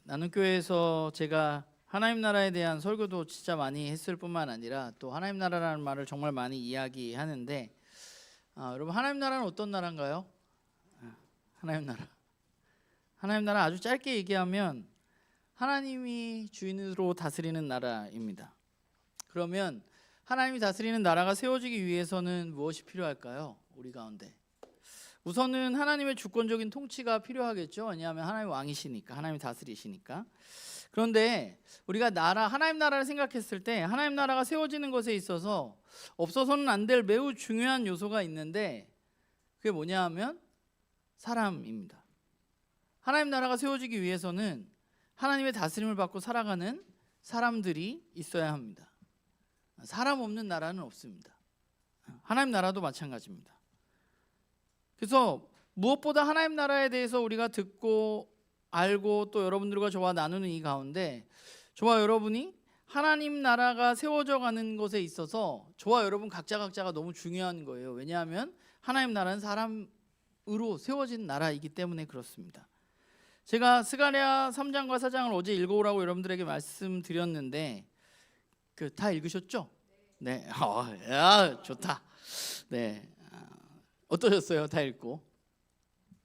나눔교회에서 제가 하나님 나라에 대한 설교도 진짜 많이 했을 뿐만 아니라 또 하나님 나라라는 말을 정말 많이 이야기하는데 여러분 하나님 나라는 어떤 나라인가요? 하나님 나라 아주 짧게 얘기하면 하나님이 주인으로 다스리는 나라입니다. 그러면 하나님이 다스리는 나라가 세워지기 위해서는 무엇이 필요할까요? 우리 가운데 우선은 하나님의 주권적인 통치가 필요하겠죠. 왜냐하면 하나님 왕이시니까, 하나님이 다스리시니까. 그런데 우리가 하나님 나라를 생각했을 때 하나님 나라가 세워지는 것에 있어서 없어서는 안 될 매우 중요한 요소가 있는데 그게 뭐냐 하면 사람입니다. 하나님 나라가 세워지기 위해서는 하나님의 다스림을 받고 살아가는 사람들이 있어야 합니다. 사람 없는 나라는 없습니다. 하나님 나라도 마찬가지입니다. 그래서 무엇보다 하나님 나라에 대해서 우리가 듣고 알고 또 여러분들과 저와 나누는 이 가운데 저와 여러분이 하나님 나라가 세워져 가는 것에 있어서 저와 여러분 각자가 너무 중요한 거예요. 왜냐하면 하나님 나라는 사람으로 세워진 나라이기 때문에 그렇습니다. 제가 스가랴 3장과 4장을 어제 읽어오라고 여러분들에게 말씀드렸는데 다 읽으셨죠? 네. 야, 좋다. 네. 어떠셨어요? 다 읽고.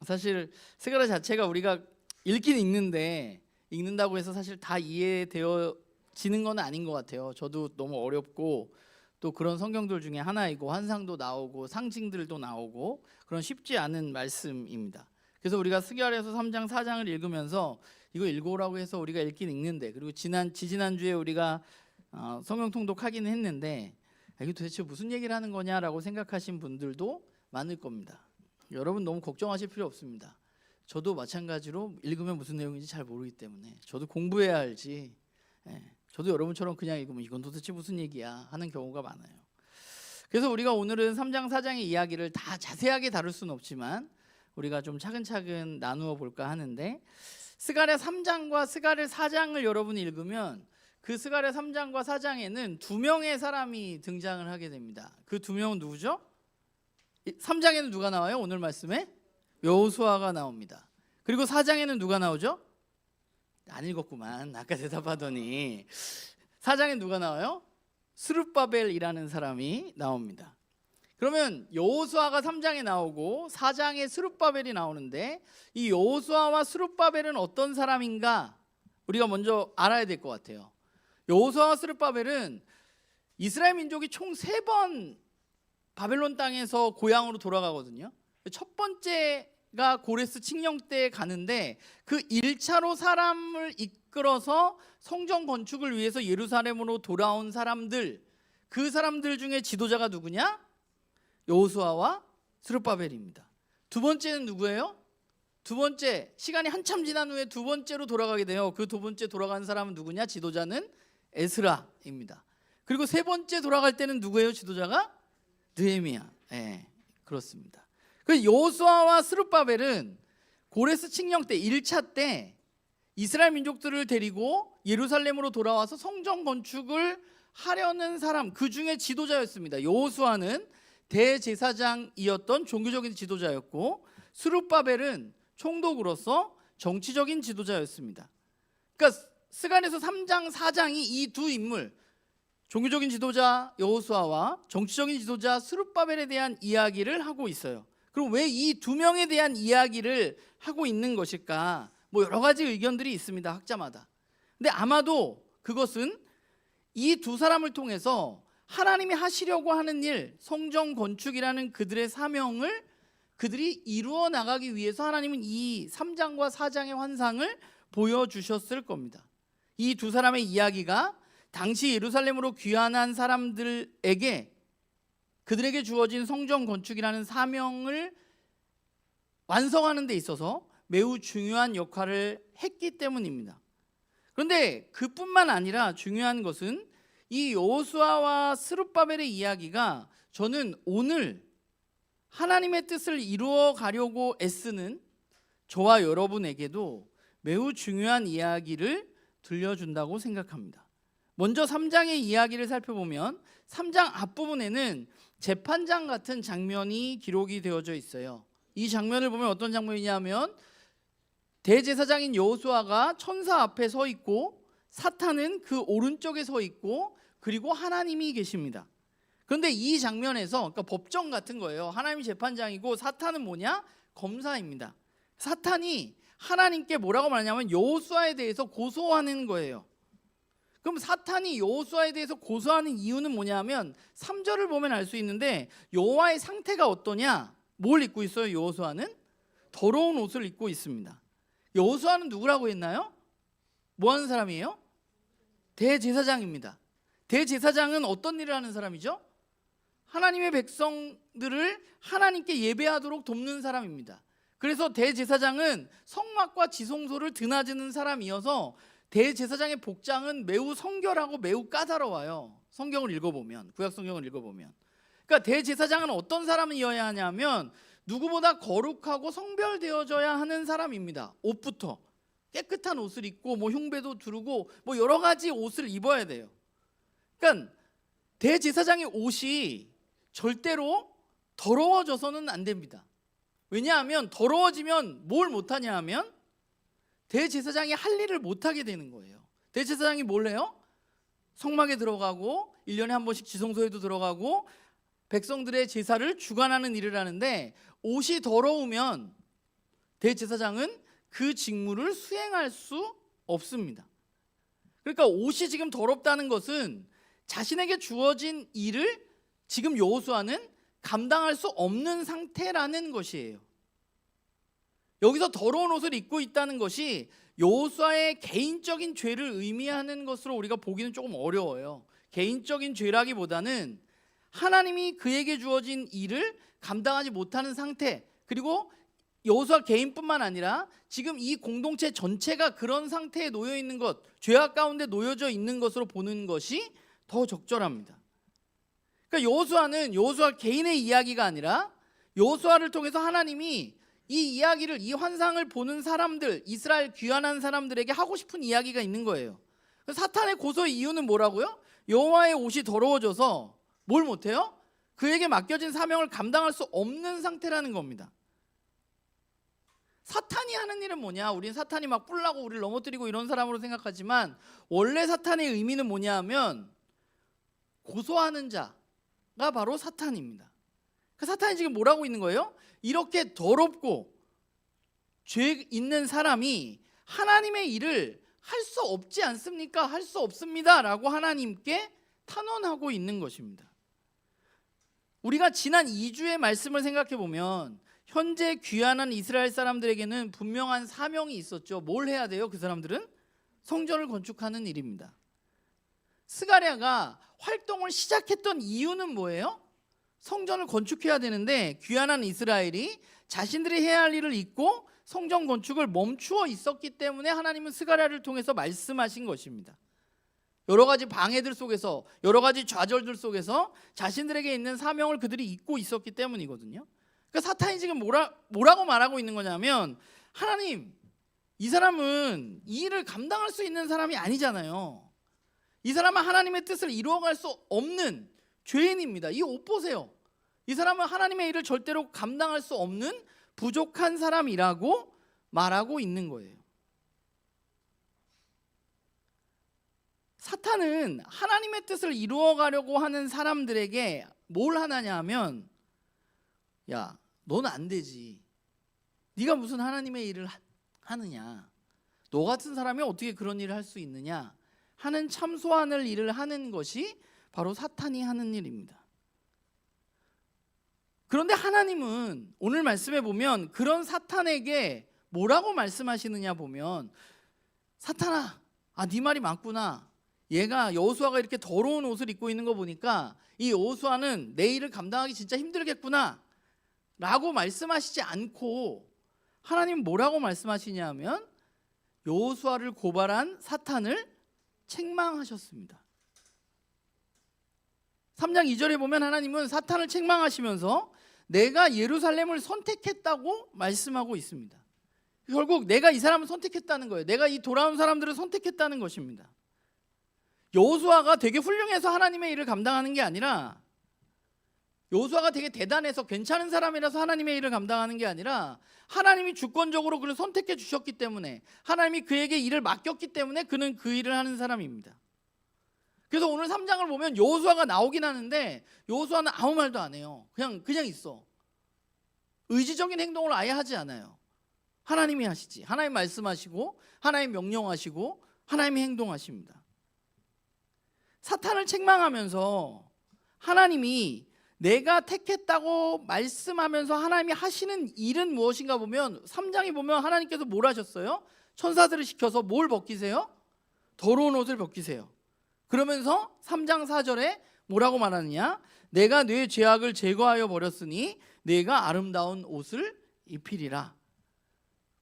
사실 스가랴 자체가 우리가 읽긴 읽는데 읽는다고 해서 사실 다 이해되어지는 건 아닌 것 같아요. 저도 너무 어렵고 또 그런 성경들 중에 하나이고 환상도 나오고 상징들도 나오고 그런 쉽지 않은 말씀입니다. 그래서 우리가 스가랴서 3장 4장을 읽으면서 이거 읽어오라고 해서 우리가 읽긴 읽는데 그리고 지지난주에 우리가 성경 통독하기는 했는데 이게 도대체 무슨 얘기를 하는 거냐라고 생각하신 분들도 많을 겁니다. 여러분 너무 걱정하실 필요 없습니다. 저도 마찬가지로 읽으면 무슨 내용인지 잘 모르기 때문에 저도 공부해야 알지. 저도 여러분처럼 그냥 읽으면 이건 도대체 무슨 얘기야 하는 경우가 많아요. 그래서 우리가 오늘은 3장 4장의 이야기를 다 자세하게 다룰 수는 없지만 우리가 좀 차근차근 나누어 볼까 하는데 스가랴 3장과 스가랴 4장을 여러분이 읽으면 그 스가랴 3장과 4장에는 두 명의 사람이 등장을 하게 됩니다. 그 두 명은 누구죠? 3장에는 누가 나와요? 오늘 말씀에 여호수아가 나옵니다. 그리고 4장에는 누가 나오죠? 안 읽었구만. 아까 대답하더니 4장에 누가 나와요? 스룹바벨이라는 사람이 나옵니다. 그러면 여호수아가 3장에 나오고 4장에 스룹바벨이 나오는데 이 여호수아와 스룹바벨은 어떤 사람인가 우리가 먼저 알아야 될 것 같아요. 여호수아와 스룹바벨은 이스라엘 민족이 총 3번 바벨론 땅에서 고향으로 돌아가거든요. 첫 번째가 고레스 칙령 때 가는데 그 1차로 사람을 이끌어서 성전 건축을 위해서 예루살렘으로 돌아온 사람들, 그 사람들 중에 지도자가 누구냐? 여호수아와 스룹바벨입니다. 두 번째는 누구예요? 두 번째, 시간이 한참 지난 후에 두 번째로 돌아가게 돼요. 그 두 번째 돌아간 사람은 누구냐? 지도자는 에스라입니다. 그리고 세 번째 돌아갈 때는 누구예요? 지도자가? 느헤미야. 그렇습니다. 그 여호수아와 스룹바벨은 고레스 칙령 때 1차 때 이스라엘 민족들을 데리고 예루살렘으로 돌아와서 성전 건축을 하려는 사람 그 중에 지도자였습니다. 여호수아는 대제사장이었던 종교적인 지도자였고 스룹바벨은 총독으로서 정치적인 지도자였습니다. 그러니까 스가랴서 3장 4장이 이 두 인물 종교적인 지도자 여호수아와 정치적인 지도자 스룹바벨에 대한 이야기를 하고 있어요. 그럼 왜 이 두 명에 대한 이야기를 하고 있는 것일까? 여러 가지 의견들이 있습니다. 학자마다. 근데 아마도 그것은 이 두 사람을 통해서 하나님이 하시려고 하는 일, 성전 건축이라는 그들의 사명을 그들이 이루어 나가기 위해서 하나님은 이 3장과 4장의 환상을 보여주셨을 겁니다. 이 두 사람의 이야기가 당시 예루살렘으로 귀환한 사람들에게 그들에게 주어진 성전 건축이라는 사명을 완성하는 데 있어서 매우 중요한 역할을 했기 때문입니다. 그런데 그뿐만 아니라 중요한 것은 이 여호수아와 스룹바벨의 이야기가 저는 오늘 하나님의 뜻을 이루어 가려고 애쓰는 저와 여러분에게도 매우 중요한 이야기를 들려준다고 생각합니다. 먼저 3장의 이야기를 살펴보면 3장 앞부분에는 재판장 같은 장면이 기록이 되어져 있어요. 이 장면을 보면 어떤 장면이냐면 대제사장인 여호수아가 천사 앞에 서 있고 사탄은 그 오른쪽에 서 있고 그리고 하나님이 계십니다. 그런데 이 장면에서 그러니까 법정 같은 거예요. 하나님이 재판장이고 사탄은 뭐냐? 검사입니다. 사탄이 하나님께 뭐라고 말하냐면 여호수아에 대해서 고소하는 거예요. 그럼 사탄이 여호수아에 대해서 고소하는 이유는 뭐냐면 3절을 보면 알 수 있는데 여호와의 상태가 어떠냐? 뭘 입고 있어요? 여호수아는 더러운 옷을 입고 있습니다. 여호수아는 누구라고 했나요? 뭐 하는 사람이에요? 대제사장입니다. 대제사장은 어떤 일을 하는 사람이죠? 하나님의 백성들을 하나님께 예배하도록 돕는 사람입니다. 그래서 대제사장은 성막과 지성소를 드나드는 사람이어서 대제사장의 복장은 매우 성결하고 매우 까다로워요. 성경을 읽어보면, 구약 성경을 읽어보면. 그러니까 대제사장은 어떤 사람이어야 하냐면 누구보다 거룩하고 성별되어져야 하는 사람입니다. 옷부터 깨끗한 옷을 입고 뭐 흉배도 두르고 뭐 여러 가지 옷을 입어야 돼요. 그러니까 대제사장의 옷이 절대로 더러워져서는 안 됩니다. 왜냐하면 더러워지면 뭘 못하냐 하면 대제사장이 할 일을 못하게 되는 거예요. 대제사장이 뭘 해요? 성막에 들어가고 1년에 한 번씩 지성소에도 들어가고 백성들의 제사를 주관하는 일을 하는데 옷이 더러우면 대제사장은 그 직무를 수행할 수 없습니다. 그러니까 옷이 지금 더럽다는 것은 자신에게 주어진 일을 지금 여호수아는 감당할 수 없는 상태라는 것이에요. 여기서 더러운 옷을 입고 있다는 것이 여호수아의 개인적인 죄를 의미하는 것으로 우리가 보기는 조금 어려워요. 개인적인 죄라기보다는 하나님이 그에게 주어진 일을 감당하지 못하는 상태, 그리고 여호수아 개인뿐만 아니라 지금 이 공동체 전체가 그런 상태에 놓여 있는 것, 죄악 가운데 놓여져 있는 것으로 보는 것이 더 적절합니다. 그러니까 여호수아는 여호수아 개인의 이야기가 아니라 여호수아를 통해서 하나님이 이 이야기를, 이 환상을 보는 사람들, 이스라엘 귀환한 사람들에게 하고 싶은 이야기가 있는 거예요. 사탄의 고소의 이유는 뭐라고요? 여호와의 옷이 더러워져서 뭘 못해요? 그에게 맡겨진 사명을 감당할 수 없는 상태라는 겁니다. 사탄이 하는 일은 뭐냐? 우리는 사탄이 막 뿔나고 우리를 넘어뜨리고 이런 사람으로 생각하지만 원래 사탄의 의미는 뭐냐 하면 고소하는 자가 바로 사탄입니다. 그 사탄이 지금 뭐라고 있는 거예요? 이렇게 더럽고 죄 있는 사람이 하나님의 일을 할 수 없지 않습니까? 할 수 없습니다 라고 하나님께 탄원하고 있는 것입니다. 우리가 지난 2주의 말씀을 생각해 보면 현재 귀환한 이스라엘 사람들에게는 분명한 사명이 있었죠. 뭘 해야 돼요? 그 사람들은 성전을 건축하는 일입니다. 스가랴가 활동을 시작했던 이유는 뭐예요? 성전을 건축해야 되는데 귀환한 이스라엘이 자신들이 해야 할 일을 잊고 성전 건축을 멈추어 있었기 때문에 하나님은 스가랴를 통해서 말씀하신 것입니다. 여러 가지 방해들 속에서, 여러 가지 좌절들 속에서 자신들에게 있는 사명을 그들이 잊고 있었기 때문이거든요. 그러니까 사탄이 지금 뭐라고 말하고 있는 거냐면, 하나님, 이 사람은 이 일을 감당할 수 있는 사람이 아니잖아요. 이 사람은 하나님의 뜻을 이루어갈 수 없는 죄인입니다. 이 옷 보세요. 이 사람은 하나님의 일을 절대로 감당할 수 없는 부족한 사람이라고 말하고 있는 거예요. 사탄은 하나님의 뜻을 이루어가려고 하는 사람들에게 뭘 하느냐 하면, 야, 넌 안 되지. 네가 무슨 하나님의 일을 하느냐. 너 같은 사람이 어떻게 그런 일을 할 수 있느냐 하는 참소하는 일을 하는 것이 바로 사탄이 하는 일입니다. 그런데 하나님은 오늘 말씀에 보면 그런 사탄에게 뭐라고 말씀하시느냐 보면, 사탄아, 네 말이 맞구나. 얘가, 여호수아가 이렇게 더러운 옷을 입고 있는 거 보니까 이 여호수아는 내 일을 감당하기 진짜 힘들겠구나 라고 말씀하시지 않고 하나님 뭐라고 말씀하시냐면 여호수아를 고발한 사탄을 책망하셨습니다. 3장 2절에 보면 하나님은 사탄을 책망하시면서 내가 예루살렘을 선택했다고 말씀하고 있습니다. 결국 내가 이 사람을 선택했다는 거예요. 내가 이 돌아온 사람들을 선택했다는 것입니다. 여호수아가 되게 훌륭해서 하나님의 일을 감당하는 게 아니라 여호수아가 되게 대단해서 괜찮은 사람이라서 하나님의 일을 감당하는 게 아니라 하나님이 주권적으로 그를 선택해 주셨기 때문에, 하나님이 그에게 일을 맡겼기 때문에 그는 그 일을 하는 사람입니다. 그래서 오늘 3장을 보면 여호수아가 나오긴 하는데 여호수아는 아무 말도 안 해요. 그냥 있어. 의지적인 행동을 아예 하지 않아요. 하나님이 하시지. 하나님 말씀하시고 하나님 명령하시고 하나님이 행동하십니다. 사탄을 책망하면서 하나님이 내가 택했다고 말씀하면서 하나님이 하시는 일은 무엇인가 보면 3장에 보면 하나님께서 뭘 하셨어요? 천사들을 시켜서 뭘 벗기세요? 더러운 옷을 벗기세요. 그러면서 3장 4절에 뭐라고 말하느냐? 내가 네 죄악을 제거하여 버렸으니 내가 아름다운 옷을 입히리라.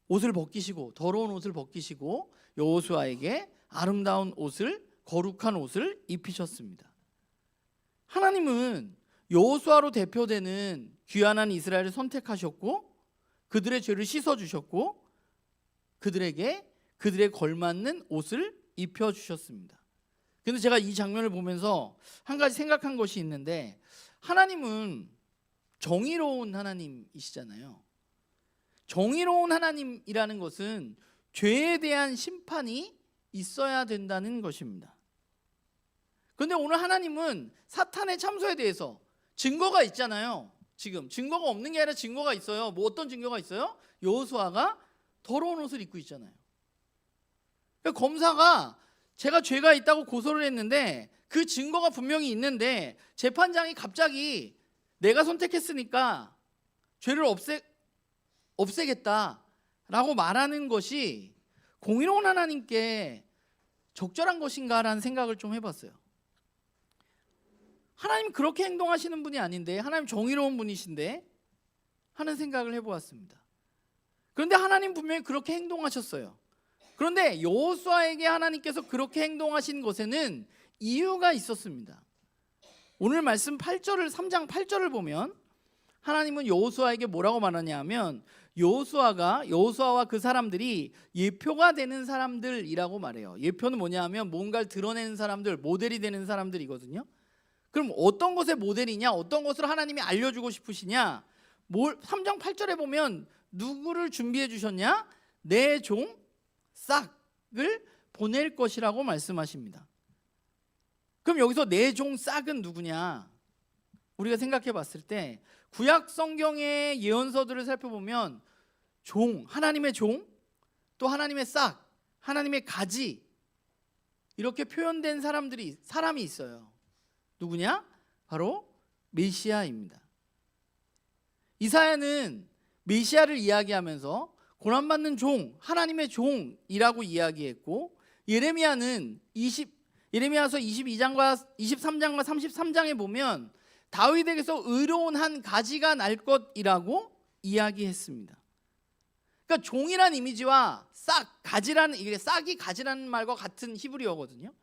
옷을 벗기시고, 더러운 옷을 벗기시고 여호수아에게 아름다운 옷을, 거룩한 옷을 입히셨습니다. 하나님은 여호수아로 대표되는 귀환한 이스라엘을 선택하셨고 그들의 죄를 씻어주셨고 그들에게 그들에 걸맞는 옷을 입혀주셨습니다. 그런데 제가 이 장면을 보면서 한 가지 생각한 것이 있는데, 하나님은 정의로운 하나님이시잖아요. 정의로운 하나님이라는 것은 죄에 대한 심판이 있어야 된다는 것입니다. 그런데 오늘 하나님은 사탄의 참소에 대해서 증거가 있잖아요. 지금 증거가 없는 게 아니라 증거가 있어요. 뭐 어떤 증거가 있어요? 여호수아가 더러운 옷을 입고 있잖아요. 그러니까 검사가 제가 죄가 있다고 고소를 했는데 그 증거가 분명히 있는데 재판장이 갑자기 내가 선택했으니까 죄를 없애겠다라고 말하는 것이 공의로운 하나님께 적절한 것인가라는 생각을 좀 해봤어요. 하나님 그렇게 행동하시는 분이 아닌데, 하나님 정의로운 분이신데 하는 생각을 해보았습니다. 그런데 하나님 분명히 그렇게 행동하셨어요. 그런데 여호수아에게 하나님께서 그렇게 행동하신 것에는 이유가 있었습니다. 오늘 말씀 3장 8절을 보면 하나님은 여호수아에게 뭐라고 말하냐 하면 여호수아와 그 사람들이 예표가 되는 사람들이라고 말해요. 예표는 뭐냐 하면 뭔가를 드러내는 사람들, 모델이 되는 사람들이거든요. 그럼 어떤 것의 모델이냐, 어떤 것을 하나님이 알려주고 싶으시냐, 3장 8절에 보면 누구를 준비해 주셨냐? 내 종 싹을 보낼 것이라고 말씀하십니다. 그럼 여기서 내 종 싹은 누구냐? 우리가 생각해 봤을 때 구약 성경의 예언서들을 살펴보면 종, 하나님의 종, 또 하나님의 싹, 하나님의 가지, 이렇게 표현된 사람이 있어요. 누구냐? 바로 메시아입니다. 이사야는 메시아를 이야기하면서 고난받는 종, 하나님의 종이라고 이야기했고, 예레미야서 23장과 33장에 보면 다윗에게서 의로운 한 가지가 날 것이라고 이야기했습니다. 그러니까 종이란 이미지와 이게 싹이 가지라는 말과 같은 히브리어거든요.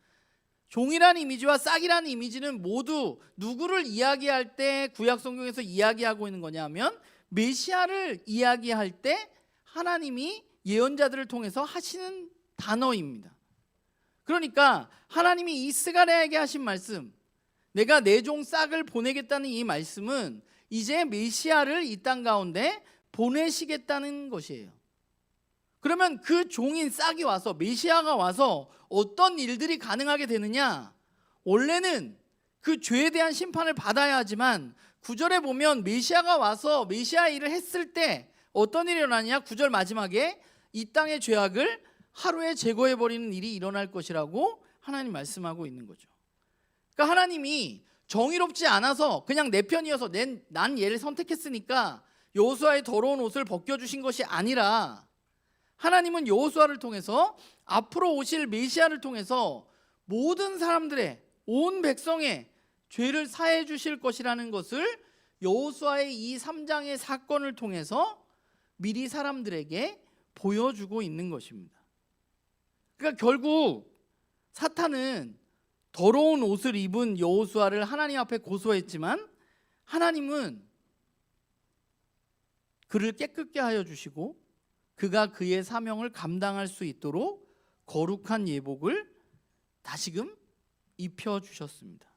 종이라는 이미지와 싹이라는 이미지는 모두 누구를 이야기할 때 구약 성경에서 이야기하고 있는 거냐면 메시아를 이야기할 때 하나님이 예언자들을 통해서 하시는 단어입니다. 그러니까 하나님이 이 스가랴에게 하신 말씀, 내가 내 종 싹을 보내겠다는 이 말씀은 이제 메시아를 이 땅 가운데 보내시겠다는 것이에요. 그러면 그 종인 싹이 와서, 메시아가 와서 어떤 일들이 가능하게 되느냐? 원래는 그 죄에 대한 심판을 받아야 하지만 9절에 보면 메시아가 와서 메시아 일을 했을 때 어떤 일이 일어나냐? 9절 마지막에 이 땅의 죄악을 하루에 제거해버리는 일이 일어날 것이라고 하나님 말씀하고 있는 거죠. 그러니까 하나님이 정의롭지 않아서 그냥 내 편이어서 난 얘를 선택했으니까 여호수아의 더러운 옷을 벗겨주신 것이 아니라, 하나님은 여호수아를 통해서 앞으로 오실 메시아를 통해서 모든 사람들의, 온 백성의 죄를 사해 주실 것이라는 것을 여호수아의 이 3장의 사건을 통해서 미리 사람들에게 보여주고 있는 것입니다. 그러니까 결국 사탄은 더러운 옷을 입은 여호수아를 하나님 앞에 고소했지만 하나님은 그를 깨끗게 하여 주시고 그가 그의 사명을 감당할 수 있도록 거룩한 예복을 다시금 입혀주셨습니다.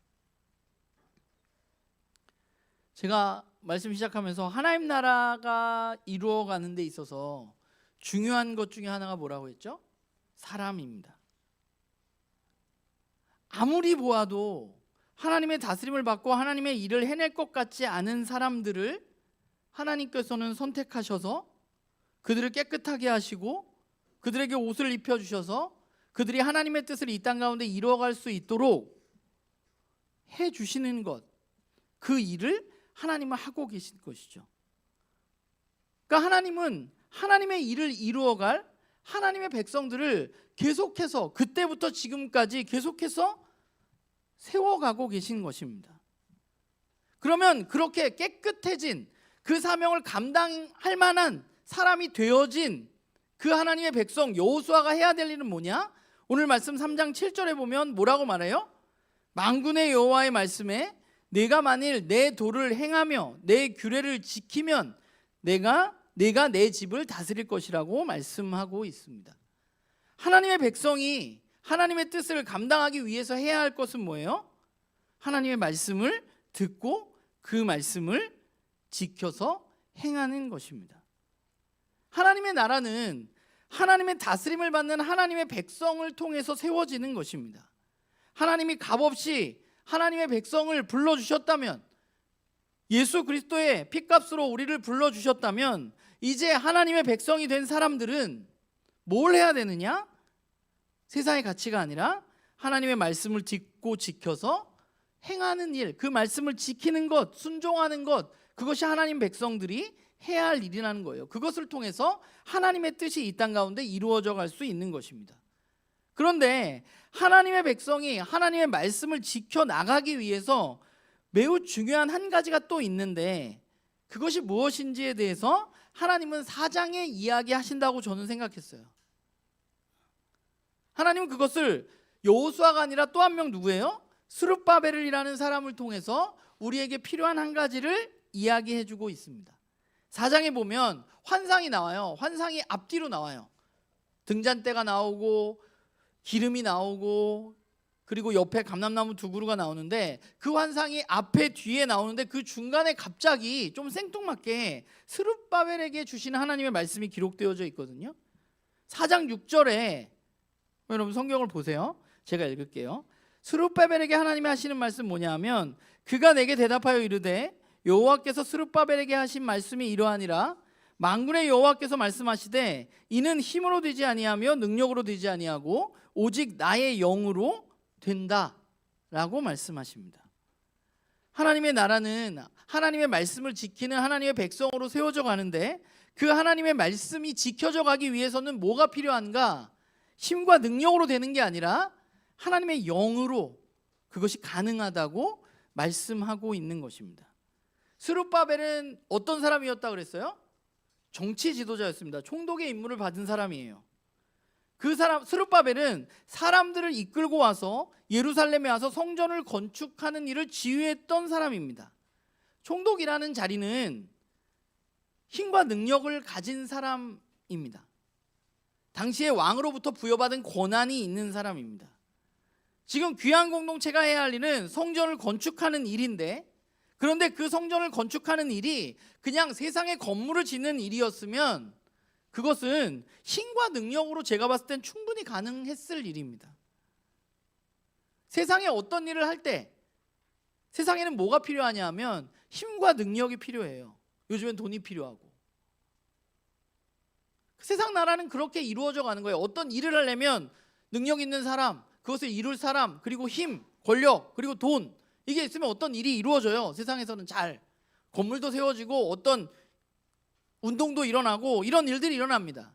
제가 말씀 시작하면서 하나님 나라가 이루어가는 데 있어서 중요한 것 중에 하나가 뭐라고 했죠? 사람입니다. 아무리 보아도 하나님의 다스림을 받고 하나님의 일을 해낼 것 같지 않은 사람들을 하나님께서는 선택하셔서 그들을 깨끗하게 하시고 그들에게 옷을 입혀주셔서 그들이 하나님의 뜻을 이 땅 가운데 이루어갈 수 있도록 해주시는 것, 그 일을 하나님은 하고 계신 것이죠. 그러니까 하나님은 하나님의 일을 이루어갈 하나님의 백성들을 계속해서 그때부터 지금까지 계속해서 세워가고 계신 것입니다. 그러면 그렇게 깨끗해진 그 사명을 감당할 만한 사람이 되어진 그 하나님의 백성 여호수아가 해야 될 일은 뭐냐? 오늘 말씀 3장 7절에 보면 뭐라고 말해요? 만군의 여호와의 말씀에 내가 만일 내 도를 행하며 내 규례를 지키면 내가 내 집을 다스릴 것이라고 말씀하고 있습니다. 하나님의 백성이 하나님의 뜻을 감당하기 위해서 해야 할 것은 뭐예요? 하나님의 말씀을 듣고 그 말씀을 지켜서 행하는 것입니다. 하나님의 나라는 하나님의 다스림을 받는 하나님의 백성을 통해서 세워지는 것입니다. 하나님이 값없이 하나님의 백성을 불러주셨다면, 예수 그리스도의 핏값으로 우리를 불러주셨다면, 이제 하나님의 백성이 된 사람들은 뭘 해야 되느냐? 세상의 가치가 아니라 하나님의 말씀을 듣고 지켜서 행하는 일, 그 말씀을 지키는 것, 순종하는 것, 그것이 하나님 백성들이 해야 할 일이라는 거예요. 그것을 통해서 하나님의 뜻이 이 땅 가운데 이루어져 갈 수 있는 것입니다. 그런데 하나님의 백성이 하나님의 말씀을 지켜나가기 위해서 매우 중요한 한 가지가 또 있는데, 그것이 무엇인지에 대해서 하나님은 4장에 이야기하신다고 저는 생각했어요. 하나님은 그것을 여호수아가 아니라 또 한 명 누구예요? 스룹바벨이라는 사람을 통해서 우리에게 필요한 한 가지를 이야기해주고 있습니다. 4장에 보면 환상이 나와요. 환상이 앞뒤로 나와요. 등잔대가 나오고 기름이 나오고 그리고 옆에 감람나무 두 그루가 나오는데, 그 환상이 앞에 뒤에 나오는데 그 중간에 갑자기 좀 생뚱맞게 스룹바벨에게 주시는 하나님의 말씀이 기록되어져 있거든요. 4장 6절에 여러분 성경을 보세요. 제가 읽을게요. 스룹바벨에게 하나님이 하시는 말씀 뭐냐 하면, 그가 내게 대답하여 이르되 여호와께서 스룹바벨에게 하신 말씀이 이러하니라. 만군의 여호와께서 말씀하시되 이는 힘으로 되지 아니하며 능력으로 되지 아니하고 오직 나의 영으로 된다 라고 말씀하십니다. 하나님의 나라는 하나님의 말씀을 지키는 하나님의 백성으로 세워져 가는데, 그 하나님의 말씀이 지켜져 가기 위해서는 뭐가 필요한가? 힘과 능력으로 되는 게 아니라 하나님의 영으로 그것이 가능하다고 말씀하고 있는 것입니다. 스룹바벨은 어떤 사람이었다 그랬어요? 정치 지도자였습니다. 총독의 임무를 받은 사람이에요. 그 사람 스룹바벨은 사람들을 이끌고 와서 예루살렘에 와서 성전을 건축하는 일을 지휘했던 사람입니다. 총독이라는 자리는 힘과 능력을 가진 사람입니다. 당시에 왕으로부터 부여받은 권한이 있는 사람입니다. 지금 귀한 공동체가 해야 할 일은 성전을 건축하는 일인데, 그런데 그 성전을 건축하는 일이 그냥 세상에 건물을 짓는 일이었으면 그것은 힘과 능력으로 제가 봤을 땐 충분히 가능했을 일입니다. 세상에 어떤 일을 할 때 세상에는 뭐가 필요하냐 하면 힘과 능력이 필요해요. 요즘엔 돈이 필요하고. 세상 나라는 그렇게 이루어져 가는 거예요. 어떤 일을 하려면 능력 있는 사람, 그것을 이룰 사람, 그리고 힘, 권력, 그리고 돈, 이게 있으면 어떤 일이 이루어져요. 세상에서는 잘 건물도 세워지고 어떤 운동도 일어나고 이런 일들이 일어납니다.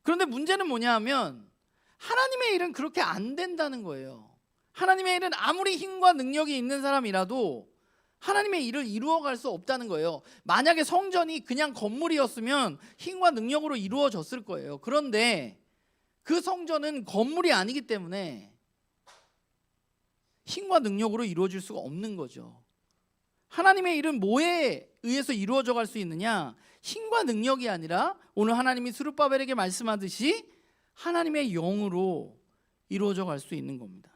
그런데 문제는 뭐냐 하면 하나님의 일은 그렇게 안 된다는 거예요. 하나님의 일은 아무리 힘과 능력이 있는 사람이라도 하나님의 일을 이루어갈 수 없다는 거예요. 만약에 성전이 그냥 건물이었으면 힘과 능력으로 이루어졌을 거예요. 그런데 그 성전은 건물이 아니기 때문에 힘과 능력으로 이루어질 수가 없는 거죠. 하나님의 일은 뭐에 의해서 이루어져 갈 수 있느냐? 힘과 능력이 아니라 오늘 하나님이 스룹바벨에게 말씀하듯이 하나님의 영으로 이루어져 갈 수 있는 겁니다.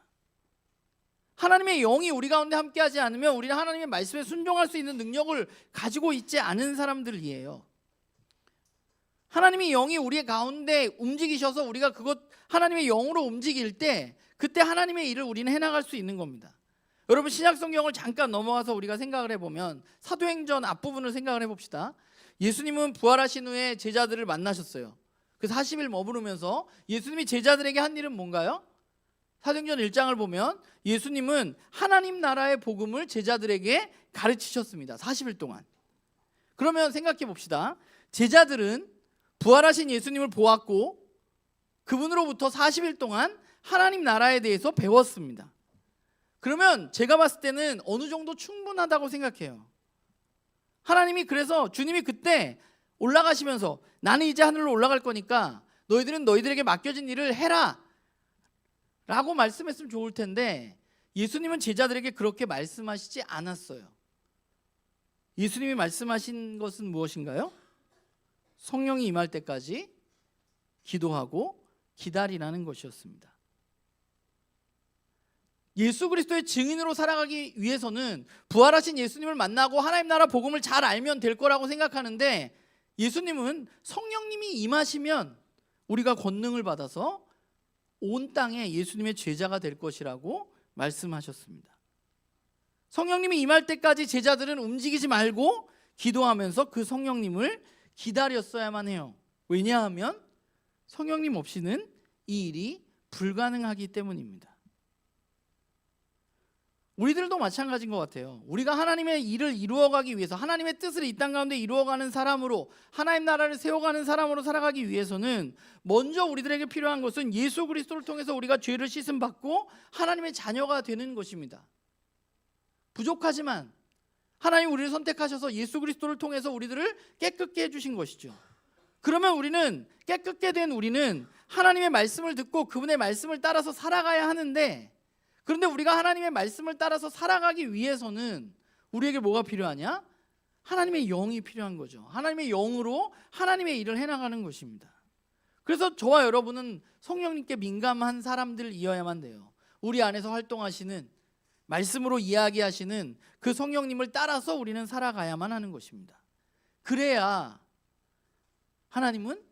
하나님의 영이 우리 가운데 함께하지 않으면 우리는 하나님의 말씀에 순종할 수 있는 능력을 가지고 있지 않은 사람들이에요. 하나님의 영이 우리 가운데 움직이셔서 우리가 그것 하나님의 영으로 움직일 때 그때 하나님의 일을 우리는 해나갈 수 있는 겁니다. 여러분, 신약성경을 잠깐 넘어가서 우리가 생각을 해보면 사도행전 앞부분을 생각을 해봅시다. 예수님은 부활하신 후에 제자들을 만나셨어요. 그 40일 머무르면서 예수님이 제자들에게 한 일은 뭔가요? 사도행전 1장을 보면 예수님은 하나님 나라의 복음을 제자들에게 가르치셨습니다. 40일 동안. 그러면 생각해 봅시다. 제자들은 부활하신 예수님을 보았고 그분으로부터 40일 동안 하나님 나라에 대해서 배웠습니다. 그러면 제가 봤을 때는 어느 정도 충분하다고 생각해요. 하나님이 그래서 주님이 그때 올라가시면서 나는 이제 하늘로 올라갈 거니까 너희들은 너희들에게 맡겨진 일을 해라 라고 말씀했으면 좋을 텐데 예수님은 제자들에게 그렇게 말씀하시지 않았어요. 예수님이 말씀하신 것은 무엇인가요? 성령이 임할 때까지 기도하고 기다리라는 것이었습니다. 예수 그리스도의 증인으로 살아가기 위해서는 부활하신 예수님을 만나고 하나님 나라 복음을 잘 알면 될 거라고 생각하는데 예수님은 성령님이 임하시면 우리가 권능을 받아서 온 땅에 예수님의 제자가 될 것이라고 말씀하셨습니다. 성령님이 임할 때까지 제자들은 움직이지 말고 기도하면서 그 성령님을 기다렸어야만 해요. 왜냐하면 성령님 없이는 이 일이 불가능하기 때문입니다. 우리들도 마찬가지인 것 같아요. 우리가 하나님의 일을 이루어가기 위해서 하나님의 뜻을 이 땅 가운데 이루어가는 사람으로 하나님 나라를 세워가는 사람으로 살아가기 위해서는 먼저 우리들에게 필요한 것은 예수 그리스도를 통해서 우리가 죄를 씻음 받고 하나님의 자녀가 되는 것입니다. 부족하지만 하나님 우리를 선택하셔서 예수 그리스도를 통해서 우리들을 깨끗게 해주신 것이죠. 그러면 우리는 깨끗게 된 우리는 하나님의 말씀을 듣고 그분의 말씀을 따라서 살아가야 하는데 그런데 우리가 하나님의 말씀을 따라서 살아가기 위해서는 우리에게 뭐가 필요하냐? 하나님의 영이 필요한 거죠. 하나님의 영으로 하나님의 일을 해나가는 것입니다. 그래서 저와 여러분은 성령님께 민감한 사람들이어야만 돼요. 우리 안에서 활동하시는 말씀으로 이야기하시는 그 성령님을 따라서 우리는 살아가야만 하는 것입니다. 그래야 하나님은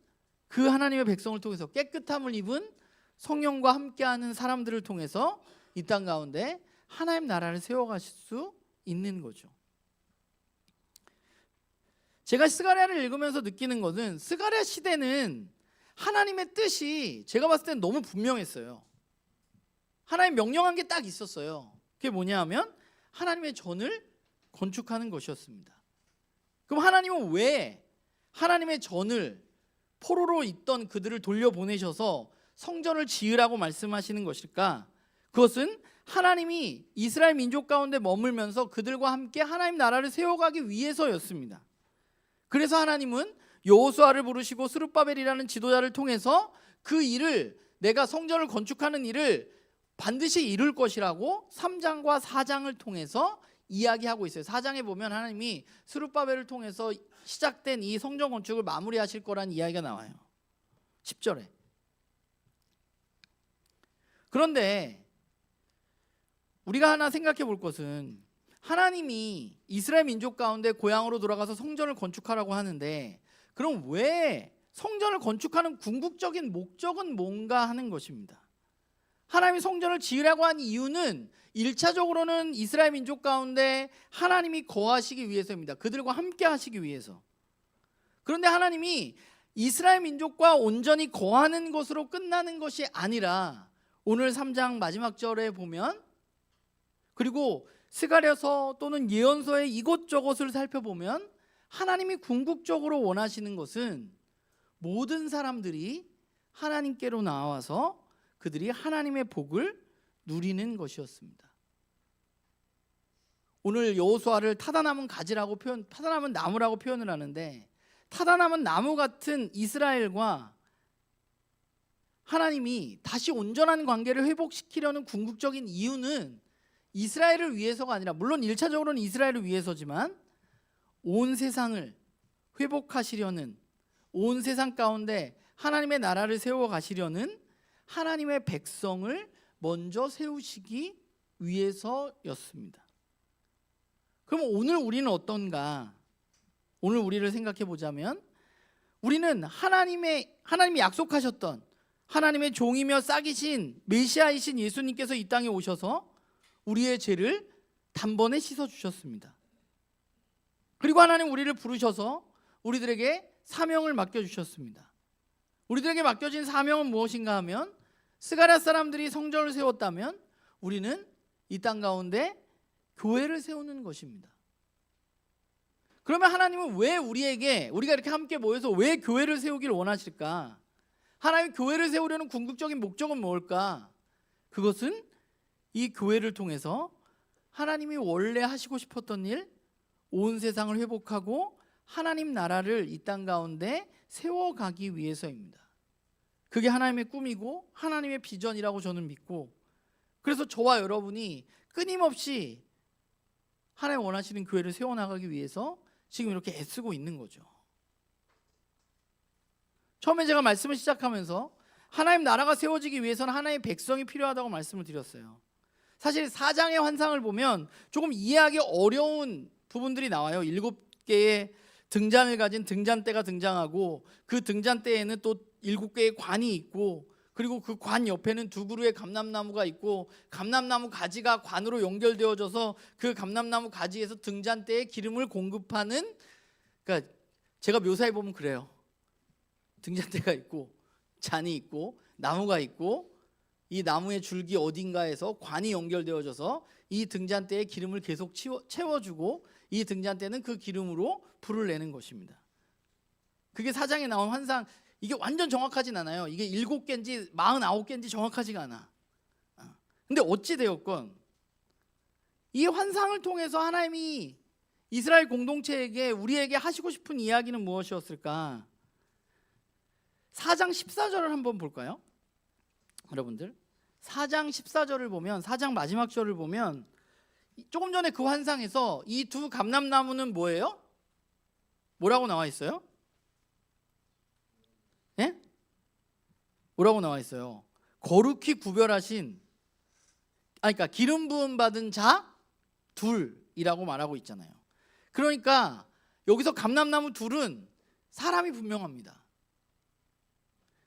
그 하나님의 백성을 통해서 깨끗함을 입은 성령과 함께하는 사람들을 통해서 이 땅 가운데 하나님 나라를 세워가실 수 있는 거죠. 제가 스가랴를 읽으면서 느끼는 것은 스가랴 시대는 하나님의 뜻이 제가 봤을 때는 너무 분명했어요. 하나님 명령한 게 딱 있었어요. 그게 뭐냐 하면 하나님의 전을 건축하는 것이었습니다. 그럼 하나님은 왜 하나님의 전을 포로로 있던 그들을 돌려보내셔서 성전을 지으라고 말씀하시는 것일까? 그것은 하나님이 이스라엘 민족 가운데 머물면서 그들과 함께 하나님 나라를 세워가기 위해서였습니다. 그래서 하나님은 여호수아를 부르시고 스룹바벨이라는 지도자를 통해서 그 일을 내가 성전을 건축하는 일을 반드시 이룰 것이라고 3장과 4장을 통해서 이야기하고 있어요. 4장에 보면 하나님이 스룹바벨을 통해서 시작된 이 성전 건축을 마무리하실 거라는 이야기가 나와요. 10절에. 그런데 우리가 하나 생각해 볼 것은 하나님이 이스라엘 민족 가운데 고향으로 돌아가서 성전을 건축하라고 하는데 그럼 왜 성전을 건축하는 궁극적인 목적은 뭔가 하는 것입니다. 하나님이 성전을 지으라고 한 이유는 1차적으로는 이스라엘 민족 가운데 하나님이 거하시기 위해서입니다. 그들과 함께 하시기 위해서. 그런데 하나님이 이스라엘 민족과 온전히 거하는 것으로 끝나는 것이 아니라 오늘 3장 마지막 절에 보면 그리고 스가랴서 또는 예언서의 이것저것을 살펴보면 하나님이 궁극적으로 원하시는 것은 모든 사람들이 하나님께로 나와서 그들이 하나님의 복을 누리는 것이었습니다. 오늘 여호수아를 타다 남은 가지라고 타다 남은 나무라고 표현을 하는데 타다 남은 나무 같은 이스라엘과 하나님이 다시 온전한 관계를 회복시키려는 궁극적인 이유는 이스라엘을 위해서가 아니라 물론 1차적으로는 이스라엘을 위해서지만 온 세상을 회복하시려는 온 세상 가운데 하나님의 나라를 세워 가시려는 하나님의 백성을 먼저 세우시기 위해서였습니다. 그럼 오늘 우리는 어떤가? 오늘 우리를 생각해 보자면 우리는 하나님이 약속하셨던 하나님의 종이며 싹이신 메시아이신 예수님께서 이 땅에 오셔서 우리의 죄를 단번에 씻어 주셨습니다. 그리고 하나님 우리를 부르셔서 우리들에게 사명을 맡겨 주셨습니다. 우리들에게 맡겨진 사명은 무엇인가 하면 스가랴 사람들이 성전을 세웠다면 우리는 이 땅 가운데 교회를 세우는 것입니다. 그러면 하나님은 왜 우리가 이렇게 함께 모여서 왜 교회를 세우기를 원하실까? 하나님 교회를 세우려는 궁극적인 목적은 뭘까? 그것은 이 교회를 통해서 하나님이 원래 하시고 싶었던 일, 온 세상을 회복하고 하나님 나라를 이 땅 가운데 세워가기 위해서입니다. 그게 하나님의 꿈이고 하나님의 비전이라고 저는 믿고, 그래서 저와 여러분이 끊임없이 하나님 원하시는 교회를 세워나가기 위해서 지금 이렇게 애쓰고 있는 거죠. 처음에 제가 말씀을 시작하면서 하나님 나라가 세워지기 위해서는 하나님의 백성이 필요하다고 말씀을 드렸어요. 사실 4장의 환상을 보면 조금 이해하기 어려운 부분들이 나와요. 7개의 등잔을 가진 등잔대가 등장하고 그 등잔대에는 또 7개의 관이 있고, 그리고 그 관 옆에는 2그루의 감람나무가 있고, 감람나무 가지가 관으로 연결되어져서 그 감람나무 가지에서 등잔대에 기름을 공급하는, 그러니까 제가 묘사해 보면 그래요. 등잔대가 있고 잔이 있고 나무가 있고 이 나무의 줄기 어딘가에서 관이 연결되어져서 이 등잔대에 기름을 계속 채워주고 이 등잔대는 그 기름으로 불을 내는 것입니다. 그게 4장에 나온 환상. 이게 완전 정확하진 않아요. 이게 7개인지 49개인지 정확하지가 않아. 근데 어찌 되었건 이 환상을 통해서 하나님이 이스라엘 공동체에게 우리에게 하시고 싶은 이야기는 무엇이었을까? 4장 14절을 한번 볼까요? 여러분들 4장 14절을 보면, 4장 마지막 절을 보면 조금 전에 그 환상에서 이 2 감람나무는 뭐예요? 뭐라고 나와 있어요? 예? 뭐라고 나와 있어요? 거룩히 구별하신, 그러니까 기름 부음 받은 자 둘이라고 말하고 있잖아요. 그러니까 여기서 감람나무 둘은 사람이 분명합니다.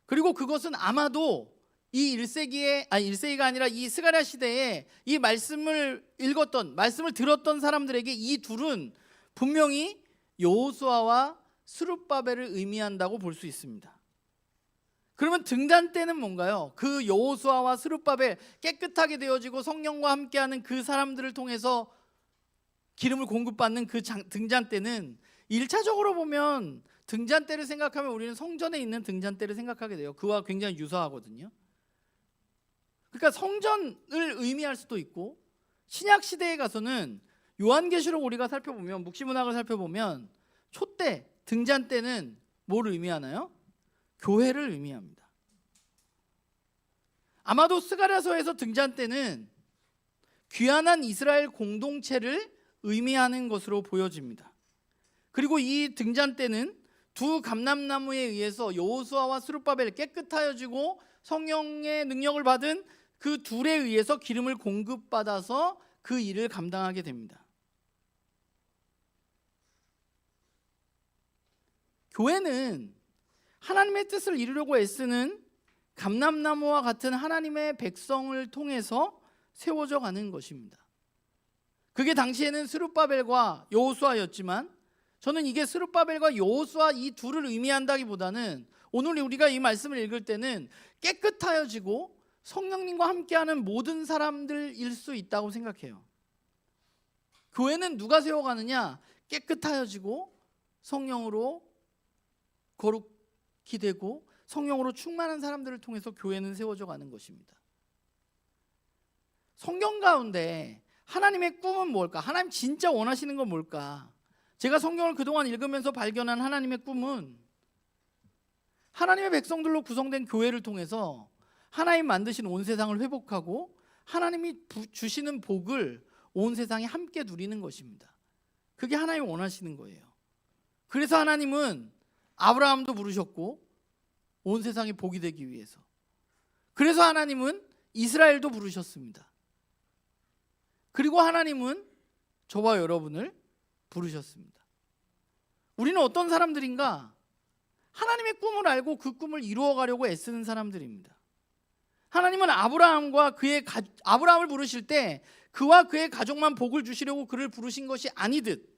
그리고 그것은 아마도 이 1세기가 아니라 이 스가랴 시대에 이 말씀을 읽었던, 말씀을 들었던 사람들에게 이 둘은 분명히 여호수아와 스룹바벨을 의미한다고 볼 수 있습니다. 그러면 등잔대는 뭔가요? 그 여호수아와 스룹바벨, 깨끗하게 되어지고 성령과 함께하는 그 사람들을 통해서 기름을 공급받는 그 등잔대는 1차적으로 보면 등잔대를 생각하면 우리는 성전에 있는 등잔대를 생각하게 돼요. 그와 굉장히 유사하거든요. 그러니까 성전을 의미할 수도 있고, 신약 시대에 가서는 요한계시록 우리가 살펴보면, 묵시문학을 살펴보면 촛대, 등잔대는 뭘 의미하나요? 교회를 의미합니다. 아마도 스가랴서에서 등잔대는 귀환한 이스라엘 공동체를 의미하는 것으로 보여집니다. 그리고 이 등잔대는 2 감람나무에 의해서 여호수아와 스룹바벨, 깨끗하여지고 성령의 능력을 받은 그 둘에 의해서 기름을 공급받아서 그 일을 감당하게 됩니다. 교회는 하나님의 뜻을 이루려고 애쓰는 감람나무와 같은 하나님의 백성을 통해서 세워져 가는 것입니다. 그게 당시에는 스룹바벨과 여호수아였지만, 저는 이게 스룹바벨과 여호수아 이 둘을 의미한다기보다는 오늘 우리가 이 말씀을 읽을 때는 깨끗하여지고 성령님과 함께하는 모든 사람들일 수 있다고 생각해요. 교회는 누가 세워가느냐? 깨끗하여지고 성령으로 거룩히 되고 성령으로 충만한 사람들을 통해서 교회는 세워져 가는 것입니다. 성경 가운데 하나님의 꿈은 뭘까? 하나님 진짜 원하시는 건 뭘까? 제가 성경을 그동안 읽으면서 발견한 하나님의 꿈은 하나님의 백성들로 구성된 교회를 통해서 하나님 만드신 온 세상을 회복하고 하나님이 주시는 복을 온 세상에 함께 누리는 것입니다. 그게 하나님이 원하시는 거예요. 그래서 하나님은 아브라함도 부르셨고 온 세상에 복이 되기 위해서, 그래서 하나님은 이스라엘도 부르셨습니다. 그리고 하나님은 저와 여러분을 부르셨습니다. 우리는 어떤 사람들인가? 하나님의 꿈을 알고 그 꿈을 이루어가려고 애쓰는 사람들입니다. 하나님은 아브라함을 부르실 때 그와 그의 가족만 복을 주시려고 그를 부르신 것이 아니듯,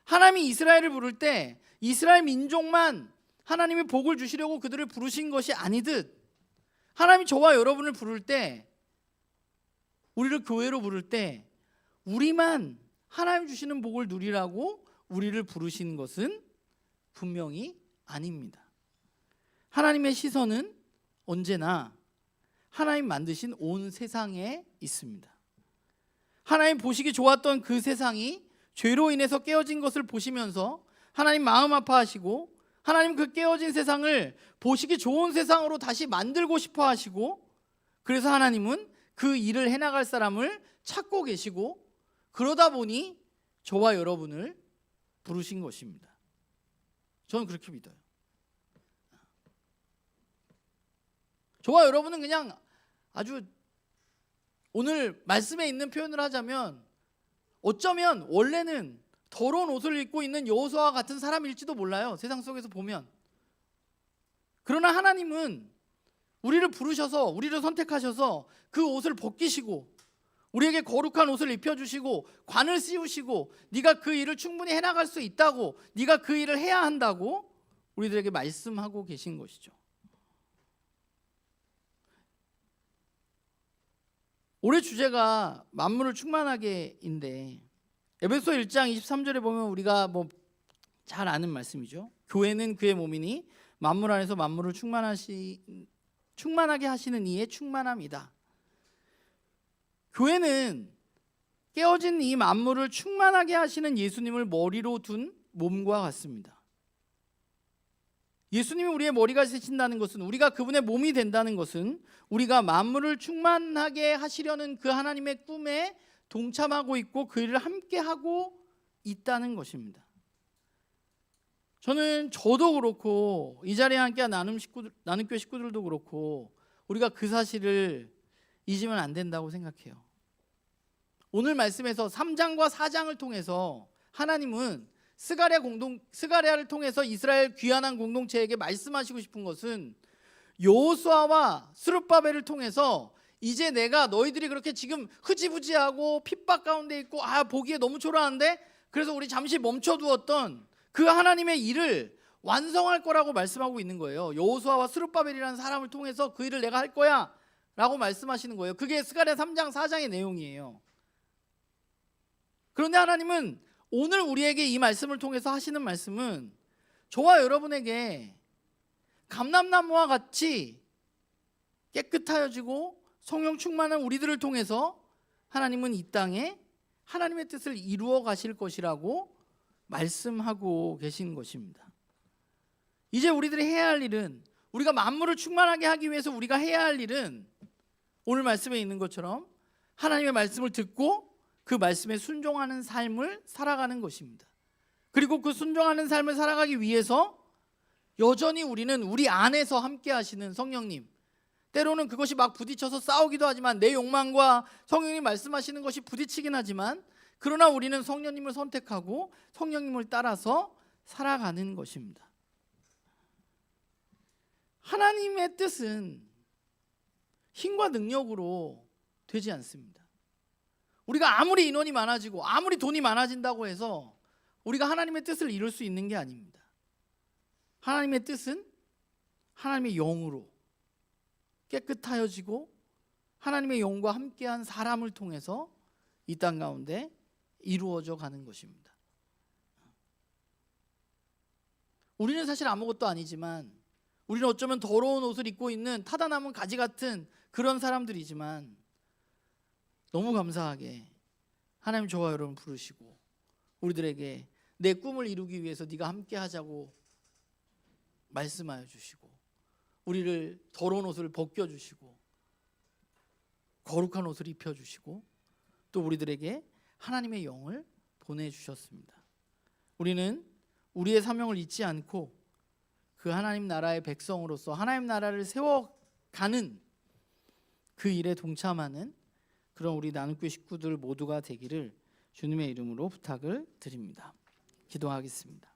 하나님이 이스라엘을 부를 때 이스라엘 민족만 하나님의 복을 주시려고 그들을 부르신 것이 아니듯, 하나님이 저와 여러분을 부를 때, 우리를 교회로 부를 때 우리만 하나님 주시는 복을 누리라고 우리를 부르신 것은 분명히 아닙니다. 하나님의 시선은 언제나 하나님 만드신 온 세상에 있습니다. 하나님 보시기 좋았던 그 세상이 죄로 인해서 깨어진 것을 보시면서 하나님 마음 아파하시고, 하나님 그 깨어진 세상을 보시기 좋은 세상으로 다시 만들고 싶어 하시고, 그래서 하나님은 그 일을 해나갈 사람을 찾고 계시고, 그러다 보니 저와 여러분을 부르신 것입니다. 저는 그렇게 믿어요. 저와 여러분은 그냥 아주 오늘 말씀에 있는 표현을 하자면 어쩌면 원래는 더러운 옷을 입고 있는 여호수아와 같은 사람일지도 몰라요. 세상 속에서 보면. 그러나 하나님은 우리를 부르셔서, 우리를 선택하셔서 그 옷을 벗기시고 우리에게 거룩한 옷을 입혀주시고 관을 씌우시고 네가 그 일을 충분히 해나갈 수 있다고, 네가 그 일을 해야 한다고 우리들에게 말씀하고 계신 것이죠. 올해 주제가 만물을 충만하게인데, 에베소 1장 23절에 보면 우리가 잘 아는 말씀이죠. 교회는 그의 몸이니 만물 안에서 만물을 충만하게 하시는 이의 충만함이다. 교회는 깨어진 이 만물을 충만하게 하시는 예수님을 머리로 둔 몸과 같습니다. 예수님이 우리의 머리가 되신다는 것은, 우리가 그분의 몸이 된다는 것은 우리가 만물을 충만하게 하시려는 그 하나님의 꿈에 동참하고 있고 그 일을 함께 하고 있다는 것입니다. 저도 그렇고 이 자리에 함께한 나눔교회 식구들도 그렇고 우리가 그 사실을 잊으면 안 된다고 생각해요. 오늘 말씀에서 3장과 4장을 통해서 하나님은 스가랴를 통해서 이스라엘 귀환한 공동체에게 말씀하시고 싶은 것은, 여호수아와 스룹바벨을 통해서 이제 내가 너희들이 그렇게 지금 흐지부지하고 핍박 가운데 있고 보기에 너무 초라한데, 그래서 우리 잠시 멈춰두었던 그 하나님의 일을 완성할 거라고 말씀하고 있는 거예요. 여호수아와 스룹바벨이라는 사람을 통해서 그 일을 내가 할 거야 라고 말씀하시는 거예요. 그게 스가랴 3장 4장의 내용이에요. 그런데 하나님은 오늘 우리에게 이 말씀을 통해서 하시는 말씀은 저와 여러분에게 감람나무와 같이 깨끗하여지고 성령 충만한 우리들을 통해서 하나님은 이 땅에 하나님의 뜻을 이루어 가실 것이라고 말씀하고 계신 것입니다. 이제 우리들이 해야 할 일은, 우리가 만물을 충만하게 하기 위해서 우리가 해야 할 일은 오늘 말씀에 있는 것처럼 하나님의 말씀을 듣고 그 말씀에 순종하는 삶을 살아가는 것입니다. 그리고 그 순종하는 삶을 살아가기 위해서 여전히 우리는 우리 안에서 함께 하시는 성령님, 때로는 그것이 막 부딪혀서 싸우기도 하지만, 내 욕망과 성령님 말씀하시는 것이 부딪히긴 하지만, 그러나 우리는 성령님을 선택하고 성령님을 따라서 살아가는 것입니다. 하나님의 뜻은 힘과 능력으로 되지 않습니다. 우리가 아무리 인원이 많아지고 아무리 돈이 많아진다고 해서 우리가 하나님의 뜻을 이룰 수 있는 게 아닙니다. 하나님의 뜻은 하나님의 영으로 깨끗하여지고 하나님의 영과 함께한 사람을 통해서 이 땅 가운데 이루어져 가는 것입니다. 우리는 사실 아무것도 아니지만, 우리는 어쩌면 더러운 옷을 입고 있는 타다 남은 가지 같은 그런 사람들이지만, 너무 감사하게 하나님 저와 여러분 부르시고 우리들에게 내 꿈을 이루기 위해서 네가 함께 하자고 말씀하여 주시고, 우리를 더러운 옷을 벗겨주시고 거룩한 옷을 입혀주시고, 또 우리들에게 하나님의 영을 보내주셨습니다. 우리는 우리의 사명을 잊지 않고 그 하나님 나라의 백성으로서 하나님 나라를 세워가는 그 일에 동참하는 그런 우리 나눔교회 식구들 모두가 되기를 주님의 이름으로 부탁을 드립니다. 기도하겠습니다.